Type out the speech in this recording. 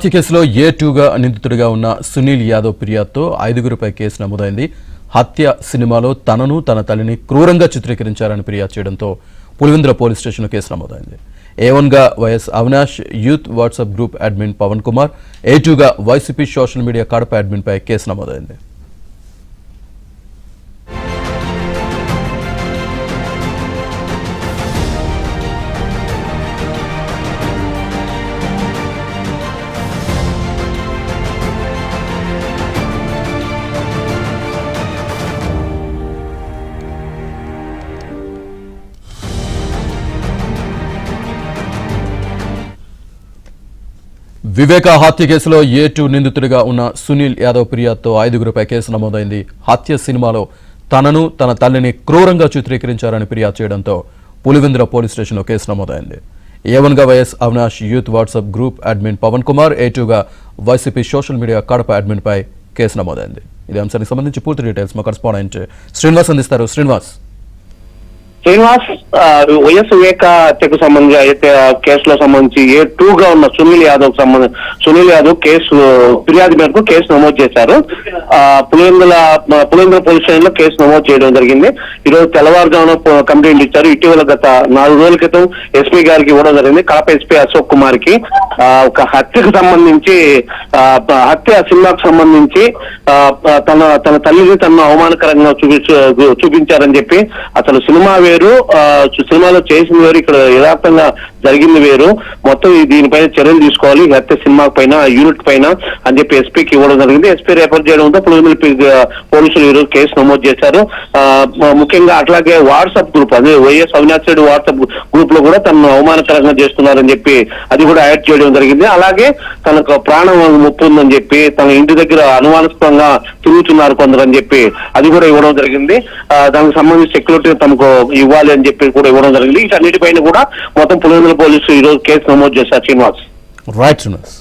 హత్య కేసులో A2గా నిందితుడిగా ఉన్న సునీల్ యాదవ్ ఫిర్యాదుతో 5గురిపై కేసు నమోదైంది. హత్య సినిమాలో తనను తన తల్లిని క్రూరంగా చిత్రీకరించారని ఫిర్యాదు చేయడంతో పులివెందుల పోలీస్ స్టేషన్లో కేసు నమోదైంది. A1గా YS Avinash youth WhatsApp group admin Pawan Kumar, A2గా వైసీపీ సోషల్ మీడియా కడప అడ్మిన్పై కేసు నమోదైంది. వివేక హత్య కేసులో A2 నిందితుడిగా ఉన్న సునీల్ యాదవ్ ఫిర్యాదుతో 5గురిపై కేసు నమోదైంది. హత్య సినిమాలో తనను తన తల్లిని క్రూరంగా చిత్రీకరించారని ఫిర్యాదు చేయడంతో పులివెందుల పోలీస్ స్టేషన్లో కేసు నమోదైంది. A1గా YS Avinash youth WhatsApp group admin Pawan Kumar, A2గా వైసీపీ సోషల్ మీడియా కడప అడ్మిన్పై కేసు నమోదైంది. ఇదే అంశానికి సంబంధించి పూర్తి డీటెయిల్స్ మా కరెస్పాండెంట్ శ్రీనివాస్ అందిస్తారు. శ్రీనివాస్, వైఎస్ వివేక హత్యకు సంబంధించి కేసులో సంబంధించి A2గా ఉన్న సునీల్ యాదవ్ కేసు ఫిర్యాదు మేరకు కేసు నమోదు చేశారు. పులివెందుల పోలీస్ స్టేషన్ లో కేసు నమోదు చేయడం జరిగింది. ఈ రోజు తెల్లవారుజామున కంప్లైంట్ ఇచ్చారు. ఇటీవల గత 4 రోజుల క్రితం ఎస్పీ గారికి ఇవ్వడం జరిగింది. కడప ఎస్పీ అశోక్ కుమార్ కి ఒక హత్యకు సంబంధించి హత్య సినిమాకు సంబంధించి తన తల్లిని తనను అవమానకరంగా చూపించారని చెప్పి, అసలు సినిమా వేరు, సినిమాలో చేసిన వేరు, ఇక్కడ యథార్థంగా జరిగింది వేరు, మొత్తం దీనిపైన చర్యలు తీసుకోవాలి హత్య సినిమా పైన, యూనిట్ పైన అని చెప్పి ఎస్పీకి ఇవ్వడం జరిగింది. ఎస్పీ రిపోర్ట్ చేయడంతో పులివెందుల పోలీసులు ఈరోజు కేసు నమోదు చేశారు. ముఖ్యంగా అట్లాగే వాట్సాప్ గ్రూప్, అదే YS Avinash Reddy WhatsApp group లో కూడా తనను అవమానకరంగా చేస్తున్నారని చెప్పి అది కూడా యాడ్ చేయడం జరిగింది. అలాగే తనకు ప్రాణం ముప్పు ఉందని చెప్పి, తన ఇంటి దగ్గర అనుమానాస్పదంగా తిరుగుతున్నారు కొందరు అని చెప్పి అది కూడా ఇవ్వడం జరిగింది. దానికి సంబంధించి సెక్యూరిటీ తమకు ఇవ్వాలి అని చెప్పి కూడా ఇవ్వడం జరిగింది. వీటన్నిటిపైన కూడా మొత్తం పులివెందుల పోలీసులు ఈ రోజు కేసు నమోదు చేశారు. శ్రీనివాస్. రైట్ శ్రీనివాస్.